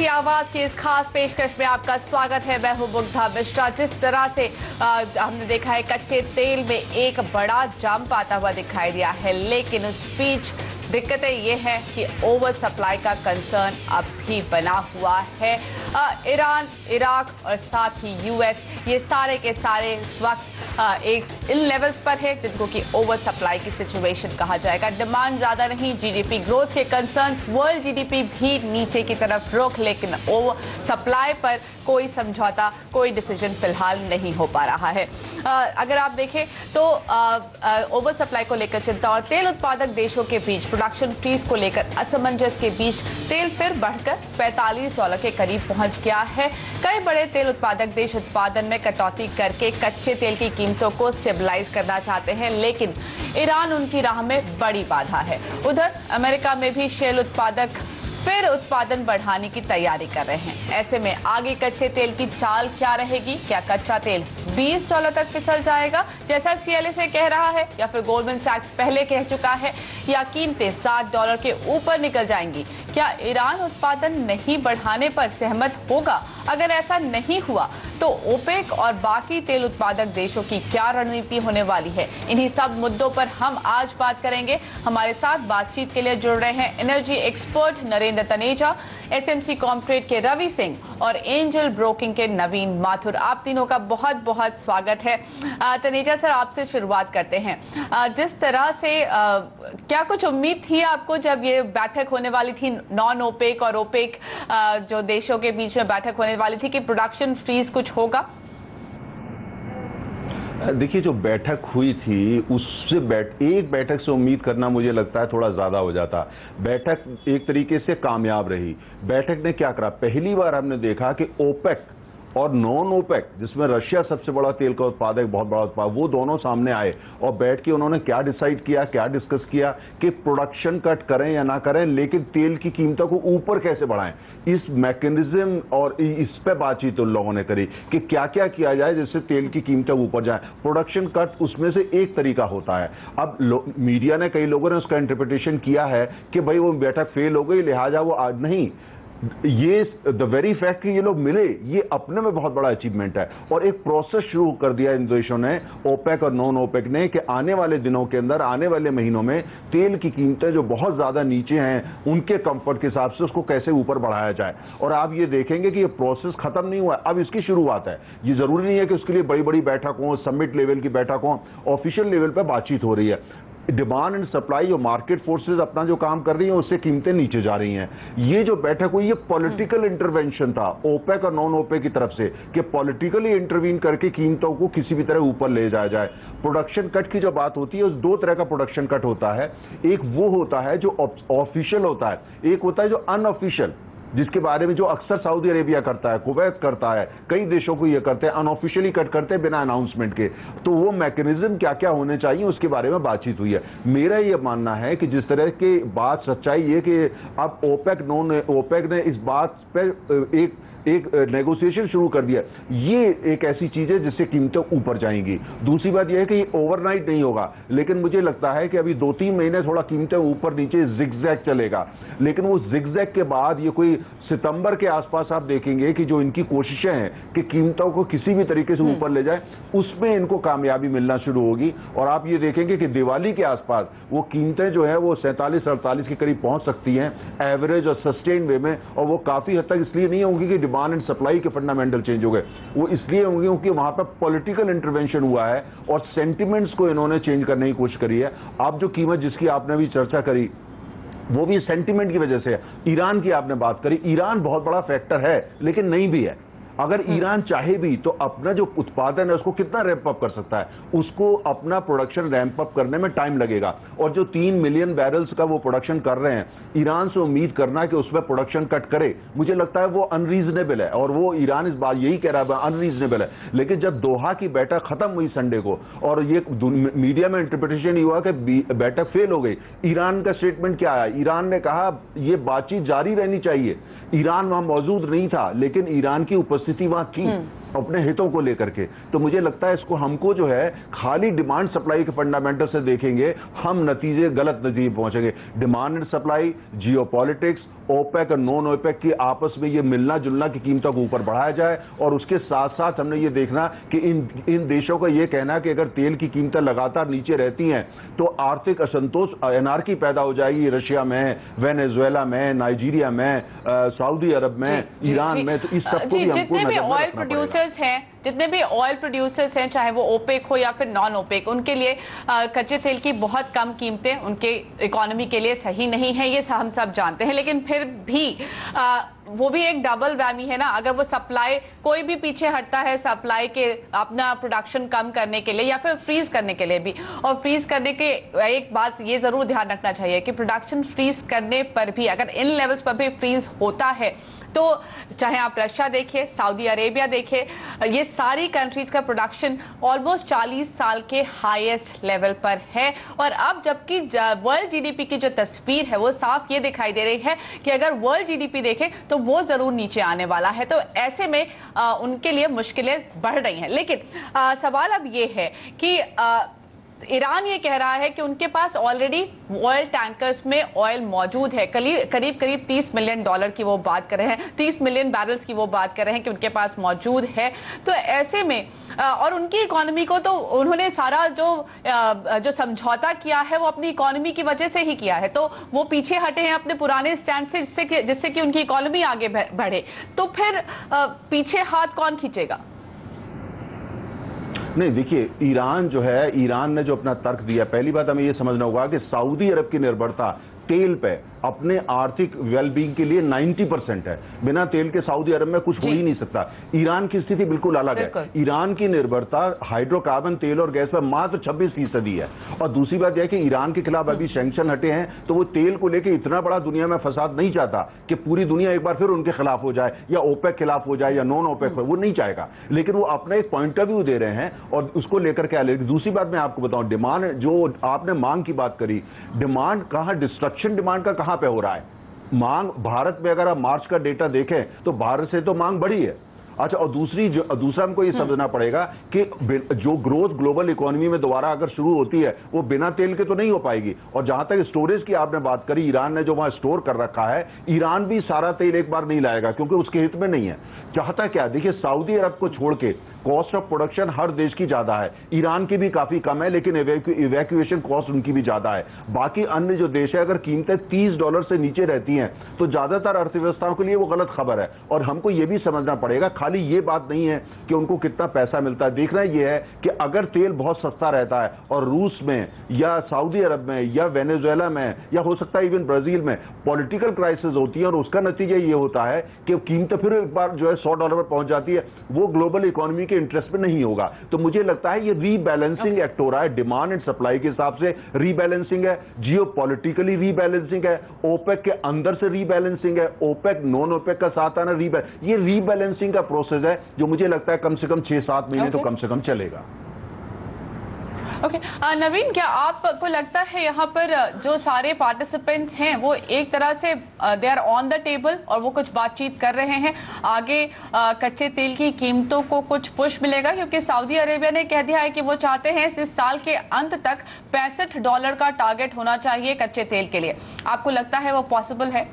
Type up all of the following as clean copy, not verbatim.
की आवाज की इस खास पेशकश में आपका स्वागत है। मैं हूं मुग्धा मिश्रा। जिस तरह से हमने देखा है कच्चे तेल में एक बड़ा जंप आता हुआ दिखाई दिया है, लेकिन उस बीच दिक्कतें ये है कि ओवर सप्लाई का कंसर्न अब भी बना हुआ है। ईरान, इराक और साथ ही यूएस, ये सारे के सारे इस वक्त एक इन लेवल्स पर है जिनको कि ओवर सप्लाई की सिचुएशन कहा जाएगा। डिमांड ज्यादा नहीं, जीडीपी ग्रोथ के कंसर्न्स वर्ल्ड जीडीपी भी नीचे की तरफ रुख, लेकिन ओवर सप्लाई पर कोई समझौता, कोई डिसीजन फिलहाल नहीं हो पा रहा है। अगर आप देखें तो ओवर सप्लाई को लेकर चिंता और तेल उत्पादक देशों के बीच प्रोडक्शन फ्रीज को लेकर असमंजस के बीच तेल फिर बढ़कर $45 के करीब पहुंच गया है। कई बड़े तेल उत्पादक देश उत्पादन में कटौती करके कच्चे तेल की कीमतों को स्टेबलाइज करना चाहते हैं, लेकिन ईरान उनकी राह में बड़ी बाधा है। उधर अमेरिका में भी शेल उत्पादक फिर उत्पादन बढ़ाने की तैयारी कर रहे हैं। ऐसे में आगे कच्चे तेल की चाल क्या रहेगी? क्या कच्चा तेल $20 तक फिसल जाएगा जैसा CLA कह रहा है, या फिर गोल्डमैन सैक्स पहले कह चुका है, या कीमतें $60 के ऊपर निकल जाएंगी? क्या ईरान उत्पादन नहीं बढ़ाने पर सहमत होगा? अगर ऐसा नहीं हुआ तो ओपेक और बाकी तेल उत्पादक देशों की क्या रणनीति होने वाली है? इन्हीं सब मुद्दों पर हम आज बात करेंगे। हमारे साथ बातचीत के लिए जुड़ रहे हैं energy expert Narendra Taneja, SMC corporate के रवि सिंह और एंजल ब्रोकिंग के नवीन माथुर। आप तीनों का बहुत बहुत स्वागत है। तनेजा सर, आपसे शुरुआत करते हैं। जिस तरह से क्या कुछ उम्मीद थी आपको जब ये बैठक होने वाली थी, नॉन ओपेक और ओपेक जो देशों के बीच में बैठक होने वाली थी, कि प्रोडक्शन फ्रीज कुछ होगा? देखिए, जो बैठक हुई थी उससे एक बैठक से उम्मीद करना मुझे लगता है थोड़ा ज्यादा हो जाता। बैठक एक तरीके से कामयाब रही। बैठक ने क्या करा, पहली बार हमने देखा कि ओपेक और नॉन ओपेक, जिसमें रशिया सबसे बड़ा तेल का उत्पादक, बहुत बड़ा उत्पादक, वो दोनों सामने आए और बैठ के उन्होंने क्या डिसाइड किया, क्या डिस्कस किया कि प्रोडक्शन कट करें या ना करें, लेकिन तेल की कीमतों को ऊपर कैसे बढ़ाएं। इस मैकेनिज्म और इस पे बातचीत उन लोगों ने करी कि क्या क्या किया जाए जिससे तेल की कीमतें ऊपर जाए। प्रोडक्शन कट उसमें से एक तरीका होता है। अब मीडिया ने, कई लोगों ने उसका इंटरप्रिटेशन किया है कि भाई वो बैठक फेल हो गई, लिहाजा वो आज नहीं। ये द वेरी फैक्ट कि ये लोग मिले, ये अपने में बहुत बड़ा अचीवमेंट है। और एक प्रोसेस शुरू कर दिया इन देशों ने, ओपेक और नॉन ओपेक ने, कि आने वाले दिनों के अंदर, आने वाले महीनों में तेल की कीमतें जो बहुत ज्यादा नीचे हैं उनके कंफर्ट के हिसाब से उसको कैसे ऊपर बढ़ाया जाए। और आप ये देखेंगे कि ये प्रोसेस खत्म नहीं हुआ, अब इसकी शुरुआत है। ये जरूरी नहीं है कि उसके लिए बड़ी बड़ी बैठक हो, समिट लेवल की बैठक हो, ऑफिशियल लेवल पर बातचीत हो रही है। डिमांड एंड सप्लाई और मार्केट फोर्सेस अपना जो काम कर रही हैं उससे कीमतें नीचे जा रही हैं। ये जो बैठक हुई, ये पॉलिटिकल इंटरवेंशन था ओपेक और नॉन ओपेक की तरफ से, कि पॉलिटिकली इंटरवीन करके कीमतों को किसी भी तरह ऊपर ले जाया जाए। प्रोडक्शन कट की जो बात होती है, उस दो तरह का प्रोडक्शन कट होता है। एक वो होता है जो ऑफिशियल होता है, एक होता है जो अनऑफिशियल, जिसके बारे में जो अक्सर सऊदी अरेबिया करता है, कुवैत करता है, कई देशों को ये करते हैं, अनऑफिशियली कट करते हैं बिना अनाउंसमेंट के। तो वो मैकेनिज्म क्या क्या होने चाहिए उसके बारे में बातचीत हुई है। मेरा ये मानना है कि जिस तरह की बात, सच्चाई ये कि अब ओपेक नॉन ओपेक ने इस बात पर एक नेगोशिएशन शुरू कर दिया, ये एक ऐसी चीज है जिससे कीमतें ऊपर जाएंगी। दूसरी बात यह है कि ये ओवरनाइट नहीं होगा, लेकिन मुझे लगता है कि अभी 2-3 महीने थोड़ा कीमतें ऊपर नीचे जिगजैग चलेगा। लेकिन वो जिगजैग के बाद ये कोई सितंबर के आसपास आप देखेंगे कि जो इनकी कोशिशें हैं कि कीमतों को किसी भी तरीके से ऊपर ले जाए, उसमें इनको कामयाबी मिलना शुरू होगी। और आप ये देखेंगे कि दिवाली के आसपास वो कीमतें जो है वो 47-48 के करीब पहुंच सकती हैं एवरेज और सस्टेन वे में। और वो काफी हद तक इसलिए नहीं होंगी कि डिमांड एंड सप्लाई के फंडामेंटल चेंज हो गए, वो इसलिए होंगे क्योंकि वहां पर पॉलिटिकल इंटरवेंशन हुआ है और सेंटिमेंट्स को इन्होंने चेंज करने की कोशिश करी है। अब जो कीमत जिसकी आपने भी चर्चा करी, वो भी सेंटिमेंट की वजह से है। ईरान की आपने बात करी, ईरान बहुत बड़ा फैक्टर है, लेकिन नहीं भी है। अगर ईरान चाहे भी तो अपना जो उत्पादन है उसको कितना रैंप अप कर सकता है, उसको अपना प्रोडक्शन रैंप अप करने में टाइम लगेगा। और जो 3 मिलियन बैरल्स का वो प्रोडक्शन कर रहे हैं, ईरान से उम्मीद करना कि उसमें प्रोडक्शन कट करे, मुझे लगता है वो अनरीजनेबल है। और वो ईरान इस बार यही कह रहा है अनरीजनेबल है। लेकिन जब दोहा की बैठक खत्म हुई संडे को, और ये मीडिया में इंटरप्रिटेशन ये हुआ कि बैठक फेल हो गई, ईरान का स्टेटमेंट क्या आया? ईरान ने कहा ये बातचीत जारी रहनी चाहिए। ईरान वहां मौजूद नहीं था, लेकिन ईरान की उपस्थिति वहां थी। अपने हितों को लेकर के। तो मुझे लगता है इसको हमको जो है खाली डिमांड सप्लाई के फंडामेंटल से देखेंगे, हम गलत नतीजे पहुंचेंगे। Demand and supply, geopolitics, OPEC और नॉन ओपेक की आपस में ये मिलना जुलना की कीमतों को ऊपर बढ़ाया जाए, और उसके साथ साथ हमने ये देखना कि इन देशों का ये कहना कि अगर तेल की कीमतें लगातार नीचे रहती हैं तो आर्थिक असंतोष, एनार्की पैदा हो जाएगी रशिया में, वेनेजुएला में, नाइजीरिया में, सऊदी अरब में, ईरान में। तो इस सबको भी हमको जितने भी नजर में ऑयल रखना प्रोड्यूसर्स हैं, जितने भी ऑयल प्रोड्यूसर्स हैं, चाहे वो ओपेक हो या फिर नॉन ओपेक, उनके लिए कच्चे तेल की बहुत कम कीमतें उनके इकोनॉमी के लिए सही नहीं है, ये हम सब जानते हैं। लेकिन फिर भी वो भी एक डबल वैमी है ना, अगर वो सप्लाई कोई भी पीछे हटता है सप्लाई के अपना प्रोडक्शन कम करने के लिए या फिर फ्रीज करने के लिए भी, और फ्रीज करने के एक बात ये जरूर ध्यान रखना चाहिए कि प्रोडक्शन फ्रीज करने पर भी अगर इन लेवल्स पर भी फ्रीज होता है तो चाहे आप रशिया देखिए, सऊदी अरेबिया देखिए, ये सारी कंट्रीज का प्रोडक्शन ऑलमोस्ट 40 साल के हाईएस्ट लेवल पर है। और अब जबकि वर्ल्ड जीडीपी की जो तस्वीर है वो साफ ये दिखाई दे रही है कि अगर वर्ल्ड जीडीपी देखें तो वो जरूर नीचे आने वाला है। तो ऐसे में उनके लिए मुश्किलें बढ़ रही हैं। लेकिन सवाल अब ये है कि ईरान ये कह रहा है कि उनके पास ऑलरेडी ऑयल टैंकर्स में ऑयल मौजूद है, करीब करीब 30 मिलियन डॉलर की वो बात कर रहे हैं, 30 मिलियन बैरल्स की वो बात कर रहे हैं कि उनके पास मौजूद है। तो ऐसे में और उनकी इकोनॉमी को तो उन्होंने सारा जो समझौता किया है वो अपनी इकोनॉमी की वजह से ही किया है, तो वो पीछे हटे हैं अपने पुराने स्टैंड से जिससे कि उनकी इकोनॉमी आगे बढ़े। तो फिर पीछे हाथ कौन खींचेगा? नहीं, देखिए, ईरान जो है, ईरान ने जो अपना तर्क दिया, पहली बात हमें यह समझना होगा कि सऊदी अरब की निर्भरता तेल पे अपने आर्थिक वेलबींग के लिए 90% है। बिना तेल के सऊदी अरब में कुछ हो ही नहीं सकता। ईरान की स्थिति बिल्कुल अलग है। ईरान की निर्भरता हाइड्रोकार्बन, तेल और गैस पर मात्र 26% है। और दूसरी बात यह है कि ईरान के खिलाफ अभी सैंक्शन हटे हैं, तो वो तेल को लेकर इतना बड़ा दुनिया में फसाद नहीं चाहता कि पूरी दुनिया एक बार फिर उनके खिलाफ हो जाए या ओपेक खिलाफ हो जाए या नॉन ओपेक पर, वो नहीं चाहेगा। लेकिन वो अपना एक पॉइंट ऑफ व्यू दे रहे हैं और उसको लेकर के आए। दूसरी बात मैं आपको बताऊं, डिमांड जो आपने मांग की बात करी, डिमांड कहां, डिस्ट्रक्शन डिमांड का कहां पे हो रहा है? मांग भारत में अगर आप मार्च का डेटा देखें तो भारत से तो मांग बढ़ी है। अच्छा, और दूसरा हमको ये समझना पड़ेगा कि जो ग्रोथ ग्लोबल इकोनॉमी में दोबारा अगर शुरू होती है वो बिना तेल के तो नहीं हो पाएगी। और जहां तक स्टोरेज की आपने बात करी, ईरान ने जो वहां स्टोर कर रखा है, ईरान भी सारा तेल एक बार नहीं लाएगा क्योंकि उसके हित में नहीं है। चाहता क्या, देखिए, सऊदी अरब को छोड़ के कॉस्ट ऑफ प्रोडक्शन हर देश की ज्यादा है, ईरान की भी काफी कम है, लेकिन इवैक्यूएशन कॉस्ट उनकी भी ज्यादा है। बाकी अन्य जो देश है, अगर कीमतें $30 से नीचे रहती हैं तो ज्यादातर अर्थव्यवस्थाओं के लिए वो गलत खबर है। और हमको ये भी समझना पड़ेगा, खाली ये बात नहीं है कि उनको कितना पैसा मिलता है, देखना ये है कि अगर तेल बहुत सस्ता रहता है और रूस में या सऊदी अरब में या वेनेजुएला में या हो सकता है इवन ब्राजील में पॉलिटिकल क्राइसिस होती है और उसका नतीजा ये होता है कि कीमतें फिर एक बार जो है $100 पर पहुंच जाती है, वो ग्लोबल इकोनॉमी के इंटरेस्ट में नहीं होगा। तो मुझे लगता है ये रीबैलेंसिंग एक्ट हो रहा है, डिमांड एंड सप्लाई के हिसाब से रीबैलेंसिंग है, जियो पॉलिटिकली रीबैलेंसिंग है, ओपेक के अंदर से रीबैलेंसिंग है, ओपेक नॉन ओपेक का साथ आना, ये रीबैलेंसिंग का प्रोसेस है जो मुझे लगता है कम से कम 6-7 महीने तो कम से कम चलेगा। ओके, नवीन, क्या आपको लगता है यहाँ पर जो सारे पार्टिसिपेंट्स हैं वो एक तरह से they are on the table और वो कुछ बातचीत कर रहे हैं, आगे कच्चे तेल की कीमतों को कुछ पुश मिलेगा? क्योंकि सऊदी अरेबिया ने कह दिया है कि वो चाहते हैं इस साल के अंत तक $65 का टारगेट होना चाहिए कच्चे तेल के लिए। आपको लगता है वो पॉसिबल है?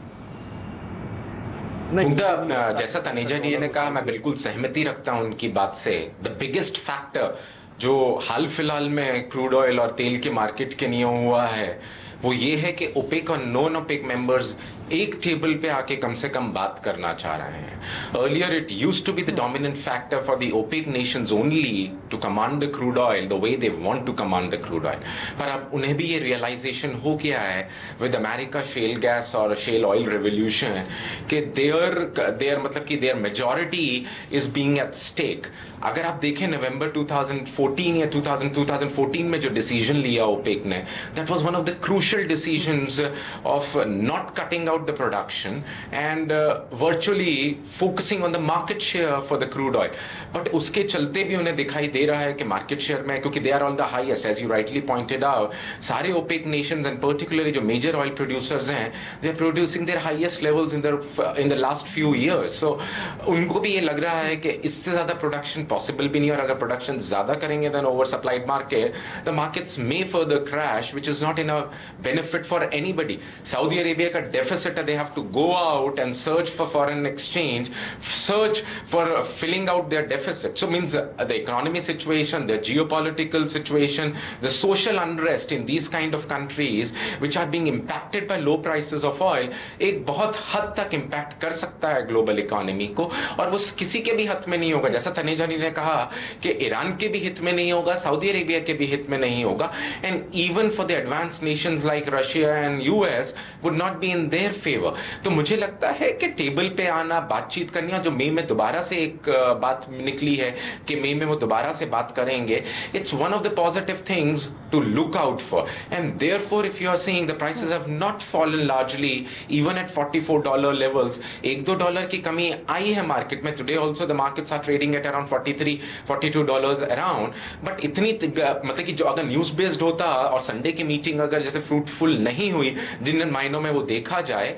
जैसा तनेजा जी ने कहा, मैं बिल्कुल सहमति रखता हूं उनकी बात से। द बिगेस्ट फैक्टर जो हाल फिलहाल में क्रूड ऑयल और तेल के मार्केट के लिए हुआ है वो ये है कि ओपेक और नॉन ओपेक मेंबर्स एक टेबल पे आके कम से कम बात करना चाह रहे हैं। Earlier it used to be the dominant factor for the OPEC nations only to command the crude oil the way they want to command the crude oil, पर अब उन्हें भी ये रियलाइजेशन हो गया है विद अमेरिका शेल गैस और shale oil revolution कि देयर मतलब कि there majority is being at stake. अगर आप देखें नवंबर 2014 या 2014 में जो डिसीजन लिया ओपेक ने, that was one of the crucial decisions of not cutting out the production and virtually focusing on the market share for the crude oil. But उसके चलते भी उन्हें दिखाई दे रहा है कि market share में, क्योंकि they are all the highest, as you rightly pointed out, सारे OPEC nations and particularly जो major oil producers हैं, they are producing their highest levels in the last few years. So उनको भी ये लग रहा है कि इससे ज़्यादा production possible भी नहीं, और अगर production ज़्यादा करेंगे than oversupplied market, the markets may further crash, which is not in a benefit for anybody. Saudi Arabia का deficit है, they have to go out and search for foreign exchange, search for filling out their deficit. So means the economy situation, the geopolitical situation, the social unrest in these kind of countries which are being impacted by low prices of oil, एक बहुत हद तक impact कर सकता है global economy को, और वो किसी के भी हित में नहीं होगा. जैसा तनेजा ने कहा कि ईरान के भी हित में नहीं होगा, सऊदी अरेबिया के भी हित में नहीं होगा, and even for the advanced nations like Russia and US would not be in their favor. तो मुझे लगता है कि टेबल पे आना, बातचीत करनी, जो मई में दोबारा से एक बात निकली है कि मई में वो दोबारा से बात करेंगे, it's one of the positive things to look out for. And therefore if you are seeing the prices have not fallen largely even at $44 levels, $1-2 की कमी आई है मार्केट में. Today also the markets are trading at around $43-42 around. But इतनी मतलब कि जो अगर news based होता और संडे की मीटिंग अगर जैसे फ्रूटफुल नहीं हुई जिन मायनों में वो देखा जाए,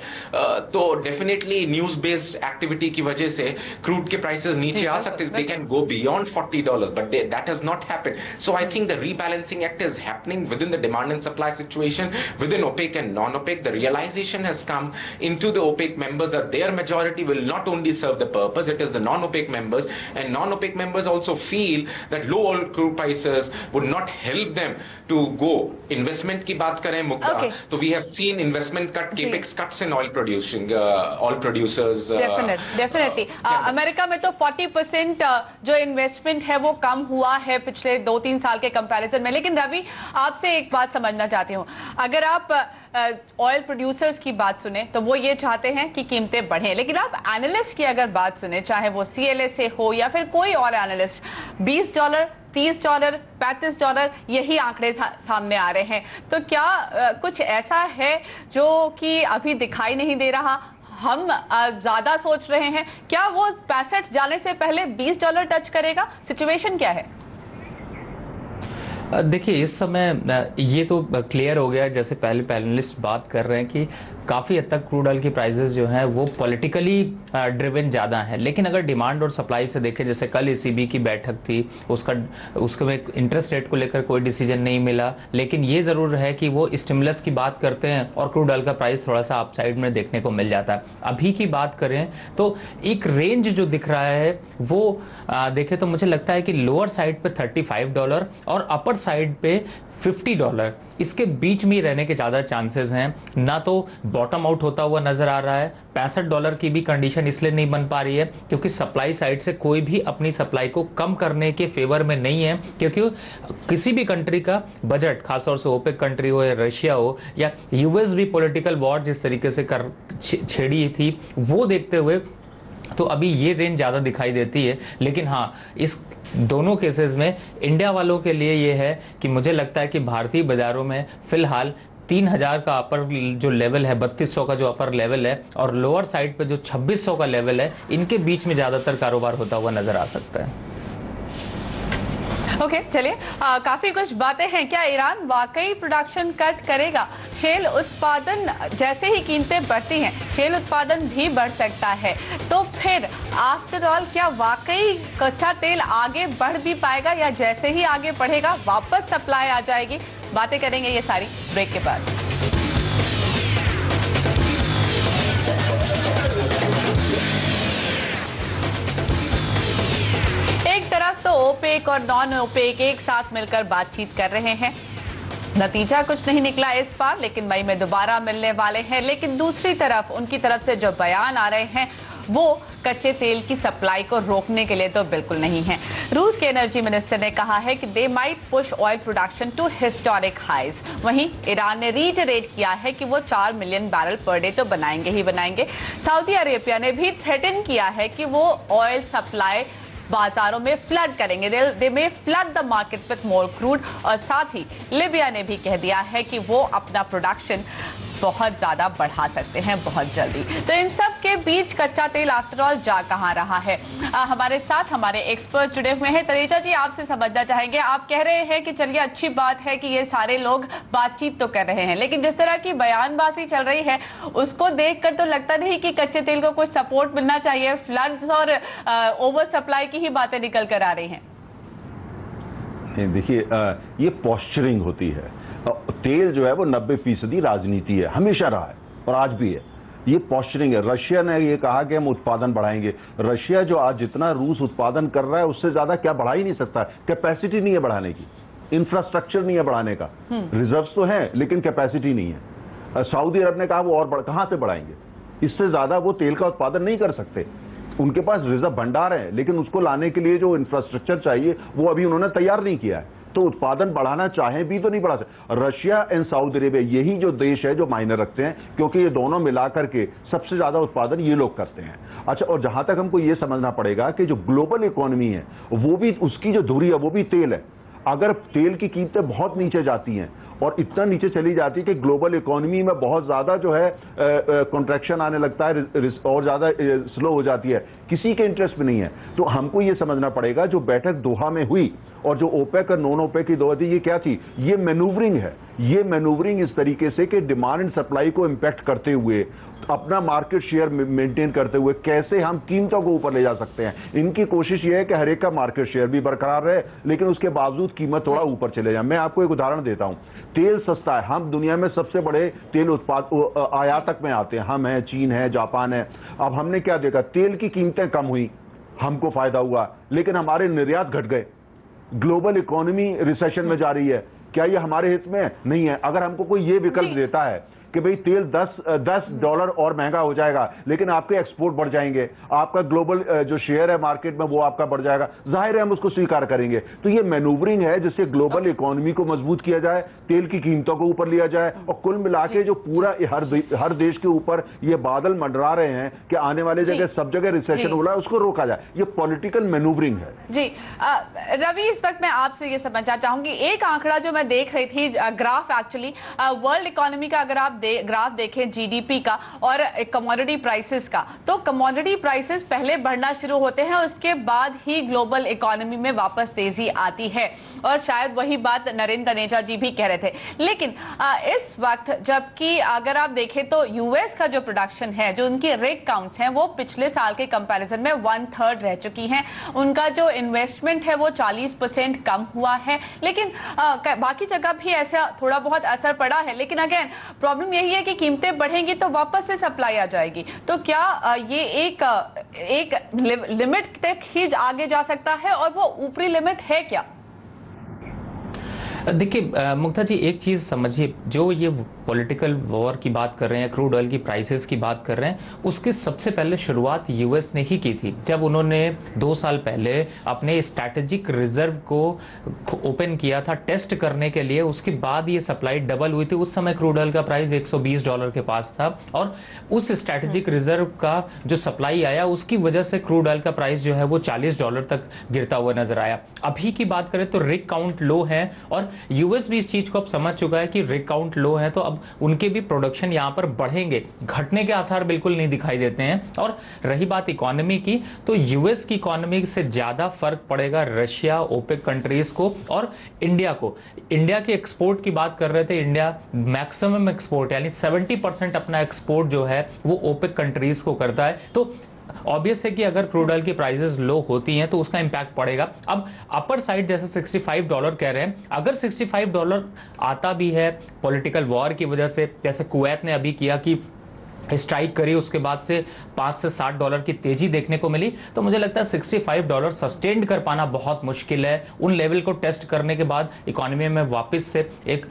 तो डेफिनेटली न्यूज बेस्ड एक्टिविटी की वजह से क्रूड के प्राइसेस नीचे आ सकते, they can go beyond $40, but that has not happened. So I think the rebalancing act is happening with in the demand and supply situation with in OPEC and non-OPEC. The realization has come into the OPEC members that their majority will not only serve the purpose, it is the non-OPEC members, and non-OPEC members also feel that low oil crude prices would not help them to go. Investment की बात करें मुद्दा, तो we have seen investment cut, capex cuts in oil producers. Definitely. America में तो 40% जो investment है वो कम हुआ है पिछले 2-3 साल के कंपैरिजन में. लेकिन रवि, आपसे एक बात समझना चाहती हूँ. अगर आप ऑयल प्रोड्यूसर्स की बात सुने तो वो ये चाहते हैं कि कीमतें बढ़ें, लेकिन आप एनालिस्ट की अगर बात सुने, चाहे वो CLA से हो या फिर कोई और एनालिस्ट, $20, $30, $35 यही आंकड़े सामने आ रहे हैं. तो क्या कुछ ऐसा है जो कि अभी दिखाई नहीं दे रहा? हम ज्यादा सोच रहे हैं, क्या वो 65 जाने से पहले $20 टच करेगा? सिचुएशन क्या है? देखिए, इस समय ये तो क्लियर हो गया, जैसे पहले पैनलिस्ट बात कर रहे हैं कि काफ़ी हद तक क्रूड ऑयल की प्राइसेस जो हैं वो पॉलिटिकली ड्रिवन ज़्यादा हैं. लेकिन अगर डिमांड और सप्लाई से देखें, जैसे कल ECB की बैठक थी, उसके में इंटरेस्ट रेट को लेकर कोई डिसीजन नहीं मिला, लेकिन ये ज़रूर है कि वो स्टिमुलस की बात करते हैं और क्रूड ऑयल का प्राइस थोड़ा सा अपसाइड में देखने को मिल जाता है. अभी की बात करें तो एक रेंज जो दिख रहा है वो देखें तो मुझे लगता है कि लोअर साइड पे $35 और अपर साइड पे $50, इसके बीच में रहने के ज़्यादा चांसेस हैं. ना तो बॉटम आउट होता हुआ नजर आ रहा है. $65 की भी कंडीशन इसलिए नहीं बन पा रही है क्योंकि सप्लाई साइड से कोई भी अपनी सप्लाई को कम करने के फेवर में नहीं है, क्योंकि किसी भी कंट्री का बजट, खासतौर से OPEC कंट्री हो या रशिया हो या US भी पॉलिटिकल वॉर जिस तरीके से छेड़ी थी, वो देखते हुए तो अभी ये रेंज ज़्यादा दिखाई देती है. लेकिन हाँ, इस दोनों केसेस में इंडिया वालों के लिए ये है कि मुझे लगता है कि भारतीय बाजारों में फिलहाल 3000 का अपर जो लेवल है, 3200 का जो अपर लेवल है और लोअर साइड पे जो 2600 का लेवल है, इनके बीच में ज़्यादातर कारोबार होता हुआ नजर आ सकता है. ओके, चलिए, काफी कुछ बातें हैं. क्या ईरान वाकई प्रोडक्शन कट करेगा? शेल उत्पादन, जैसे ही कीमतें बढ़ती हैं, शेल उत्पादन भी बढ़ सकता है. तो फिर आफ्टर ऑल क्या वाकई कच्चा तेल आगे बढ़ भी पाएगा, या जैसे ही आगे बढ़ेगा वापस सप्लाई आ जाएगी? बातें करेंगे ये सारी ब्रेक के बाद. एक तरफ तो OPEC और नॉन OPEC एक साथ मिलकर बातचीत कर रहे हैं. नतीजा कुछ नहीं निकला इस बार, लेकिन मई में दोबारा मिलने वाले हैं. लेकिन दूसरी तरफ उनकी तरफ से जो बयान आ रहे हैं वो कच्चे तेल की सप्लाई को रोकने के लिए तो बिल्कुल नहीं है. रूस के एनर्जी मिनिस्टर ने कहा है कि they might push oil production to historic highs. वहीं ईरान ने रीटरेट किया है कि वो 4 मिलियन बैरल पर डे तो बनाएंगे ही बनाएंगे. सऊदी अरेबिया ने भी थ्रेटन किया है कि वो ऑयल सप्लाई बाजारों में फ्लड करेंगे. They may flood the markets with more crude. और साथ ही लिबिया ने भी कह दिया है कि वो अपना प्रोडक्शन बहुत ज्यादा बढ़ा सकते हैं बहुत जल्दी। तो इन सब के बीच कच्चा तेल आफ्टर ऑल जा कहां रहा है? हमारे साथ हमारे एक्सपर्ट जुड़े हुए हैं। तनेजा जी, आपसे समझना चाहेंगे, आप कह रहे हैं कि चलिए अच्छी बात है कि ये सारे लोग बातचीत तो कर रहे हैं, लेकिन जिस तरह की बयानबाजी चल रही है उसको देखकर तो लगता नहीं कि कच्चे तेल को कुछ सपोर्ट मिलना चाहिए। फ्लड्स और ओवर सप्लाई की ही बातें निकल कर आ रही हैं। देखिए, ये पॉस्चरिंग होती है। तेल जो है वो 90% राजनीति है, हमेशा रहा है और आज भी है। ये पॉस्चरिंग है। रशिया ने ये कहा कि हम उत्पादन बढ़ाएंगे। रशिया जो आज जितना रूस उत्पादन कर रहा है उससे ज्यादा क्या बढ़ा ही नहीं सकता। कैपेसिटी नहीं है बढ़ाने की, इंफ्रास्ट्रक्चर नहीं है बढ़ाने का। रिजर्व्स तो हैं लेकिन कैपेसिटी नहीं है। सऊदी अरब ने कहा वो और कहां से बढ़ाएंगे, इससे ज्यादा वो तेल का उत्पादन नहीं कर सकते। उनके पास रिजर्व भंडार है लेकिन उसको लाने के लिए जो इंफ्रास्ट्रक्चर चाहिए वो अभी उन्होंने तैयार नहीं किया है। तो उत्पादन बढ़ाना चाहें भी तो नहीं बढ़ा सकते। रशिया एंड सऊदी अरेबिया यही जो देश है जो मायने रखते हैं, क्योंकि ये दोनों मिलाकर के सबसे ज्यादा उत्पादन ये लोग करते हैं। अच्छा, और जहां तक हमको ये समझना पड़ेगा कि जो ग्लोबल इकोनॉमी है वो भी, उसकी जो धुरी है वो भी तेल है। अगर तेल की कीमतें बहुत नीचे जाती हैं और इतना नीचे चली जाती है कि ग्लोबल इकोनॉमी में बहुत ज्यादा जो है कॉन्ट्रैक्शन आने लगता है और ज्यादा स्लो हो जाती है, किसी के इंटरेस्ट में नहीं है। तो हमको ये समझना पड़ेगा जो बैठक दोहा में हुई और जो ओपेक और नॉन ओपेक की दो थी, ये क्या थी? ये मैनूवरिंग है। ये मैनूवरिंग इस तरीके से कि डिमांड एंड सप्लाई को इंपैक्ट करते हुए, अपना मार्केट शेयर मेंटेन करते हुए कैसे हम कीमतों को ऊपर ले जा सकते हैं। इनकी कोशिश ये है कि हर एक का मार्केट शेयर भी बरकरार रहे लेकिन उसके बावजूद कीमत थोड़ा ऊपर चले जाए। मैं आपको एक उदाहरण देता हूं। तेल सस्ता है, हम दुनिया में सबसे बड़े तेल उत्पाद आयातक में आते हैं, हम हैं, चीन है, जापान है। अब हमने क्या देखा, तेल की कीमतें कम हुई, हमको फायदा हुआ, लेकिन हमारे निर्यात घट गए। ग्लोबल इकोनॉमी रिसेशन में जा रही है। क्या ये हमारे हित में नहीं है? अगर हमको कोई ये विकल्प देता है कि भाई तेल $10 और महंगा हो जाएगा लेकिन आपके एक्सपोर्ट बढ़ जाएंगे, आपका ग्लोबल जो शेयर है मार्केट में वो आपका बढ़ जाएगा, जाहिर है हम उसको स्वीकार करेंगे। तो ये मैनूवरिंग है जिससे ग्लोबल इकोनॉमी को मजबूत किया जाए, तेल की कीमतों को ऊपर लिया जाए और कुल मिला के जो पूरा हर देश के ऊपर ये बादल मंडरा रहे हैं कि आने वाले जगह सब जगह रिसेशन हो रहा है, उसको रोका जाए। ये पॉलिटिकल मैनूवरिंग है। जी रवि, इस वक्त मैं आपसे ये समझना चाहूंगी, एक आंकड़ा जो मैं देख रही थी, ग्राफ एक्चुअली वर्ल्ड इकोनॉमी का, अगर आप ग्राफ देखें जीडीपी का और कमोडिटी प्राइसेस का, तो कमोडिटी प्राइसेस पहले बढ़ना शुरू होते हैं, उसके बाद ही ग्लोबल इकोनॉमी में वापस तेजी आती है। और शायद वही बात नरेंद्र तनेजा जी भी कह रहे थे। लेकिन इस वक्त जबकि अगर आप देखें तो यूएस का जो प्रोडक्शन है, जो उनकी रिग काउंट्स हैं, वो पिछले साल के कंपैरिजन में 1/3 रह चुकी हैं। उनका जो इन्वेस्टमेंट है वो 40% कम हुआ है। लेकिन बाकी जगह भी ऐसा थोड़ा बहुत असर पड़ा है। लेकिन अगेन प्रॉब्लम यही है कि कीमतें बढ़ेंगी तो वापस से सप्लाई आ जाएगी। तो क्या ये एक लिमिट तक ही आगे जा सकता है और वो ऊपरी लिमिट है क्या? देखिए मुक्ता जी, एक चीज समझिए, जो ये पॉलिटिकल वॉर की बात कर रहे हैं, क्रूड ऑयल की प्राइसेस की बात कर रहे हैं, उसकी सबसे पहले शुरुआत यूएस ने ही की थी। जब उन्होंने 2 साल पहले अपने स्ट्रैटेजिक रिजर्व को ओपन किया था टेस्ट करने के लिए, उसके बाद ये सप्लाई डबल हुई थी। उस समय क्रूड ऑयल का प्राइस $120 के पास था और उस स्ट्रैटेजिक रिजर्व का जो सप्लाई आया उसकी वजह से क्रूड ऑयल का प्राइस जो है वो $40 तक गिरता हुआ नजर आया। अभी की बात करें तो रिग काउंट लो है और यूएस भी इस चीज को अब समझ चुका है कि रिग काउंट लो है, तो अब उनके भी प्रोडक्शन यहां पर बढ़ेंगे, घटने के आसार बिल्कुल नहीं दिखाई देते हैं। और रही बात इकोनॉमी की, तो यूएस की इकोनॉमी से ज्यादा फर्क पड़ेगा रशिया, ओपेक कंट्रीज को और इंडिया को। इंडिया के एक्सपोर्ट की बात कर रहे थे, इंडिया मैक्सिमम एक्सपोर्ट यानी 70% अपना एक्सपोर्ट जो है वो ओपेक कंट्रीज को करता है। तो ऑब्वियस है कि अगर क्रूड ऑयल की प्राइसेस लो होती हैं तो उसका इंपैक्ट पड़ेगा। अब अपर साइड जैसे $65 कह रहे हैं, अगर $65 आता भी है पॉलिटिकल वॉर की वजह से, जैसे कुवैत ने अभी किया कि स्ट्राइक करी, उसके बाद से $5 से $60 की तेजी देखने को मिली, तो मुझे लगता है $65 सस्टेन्ड कर पाना बहुत मुश्किल है। उन लेवल को टेस्ट करने के बाद इकोनॉमी में वापस से एक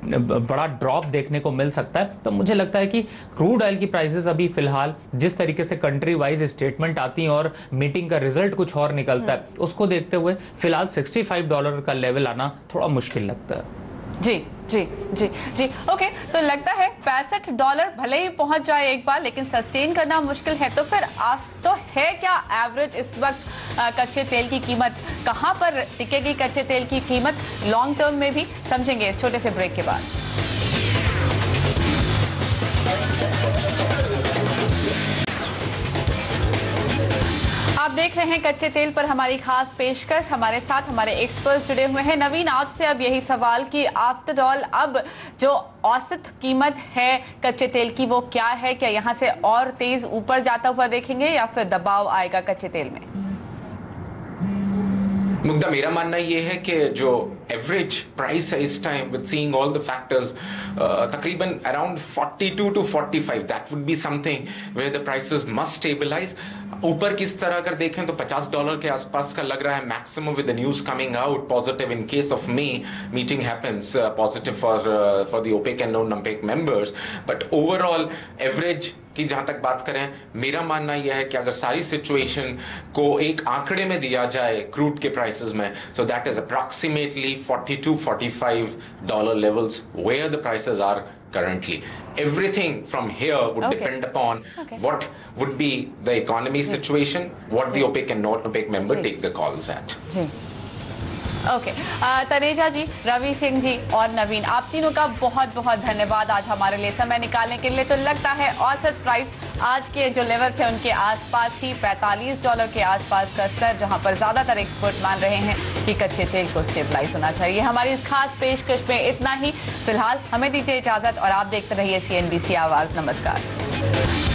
बड़ा ड्रॉप देखने को मिल सकता है। तो मुझे लगता है कि क्रूड ऑयल की प्राइसेस अभी फिलहाल जिस तरीके से कंट्री वाइज स्टेटमेंट आती हैं और मीटिंग का रिजल्ट कुछ और निकलता है, उसको देखते हुए फिलहाल $65 का लेवल आना थोड़ा मुश्किल लगता है। जी जी जी जी ओके, तो लगता है $65 भले ही पहुंच जाए एक बार, लेकिन सस्टेन करना मुश्किल है। तो फिर आप तो है क्या एवरेज इस वक्त कच्चे तेल की कीमत, कहां पर टिकेगी कच्चे तेल की कीमत लॉन्ग टर्म में भी, समझेंगे छोटे से ब्रेक के बाद। आप देख रहे हैं कच्चे तेल पर हमारी खास पेशकश। हमारे साथ हमारे एक्सपर्ट्स जुड़े हुए हैं। नवीन, आपसे अब यही सवाल कि आफ्टर ऑल अब जो औसत कीमत है कच्चे तेल की वो क्या है? क्या यहाँ से और तेज ऊपर जाता हुआ देखेंगे या फिर दबाव आएगा कच्चे तेल में? मुग्धा, मेरा मानना ये है कि जो एवरेज प्राइस है इस time with seeing all the factors तकरीबन around 42 to 45, that would be something where the prices must stabilize. ऊपर किस तरह अगर देखें तो $50 के आसपास का लग रहा है maximum, with the news coming out positive in case of May meeting happens, positive for the OPEC and non OPEC members. But overall average की जहां तक बात करें, मेरा मानना यह है कि अगर सारी सिचुएशन को एक आंकड़े में दिया जाए क्रूड के प्राइसेस में, so that is approximately $42-45 levels where the prices are currently. Everything from here would depend upon what would be the economy situation, what the OPEC and non-OPEC member take the calls at. Okay, Taneja ji, Ravi Singh ji और नवीन, आप तीनों का बहुत बहुत धन्यवाद आज हमारे लिए समय निकालने के लिए। तो लगता है औसत प्राइस आज के जो लेवल्स हैं उनके आसपास ही $45 के आसपास का स्तर, जहां पर ज्यादातर एक्सपर्ट मान रहे हैं कि कच्चे तेल को स्टेबलाइज होना चाहिए। हमारी इस खास पेशकश में इतना ही। फिलहाल हमें दीजिए इजाजत और आप देखते रहिए CNBC आवाज। नमस्कार।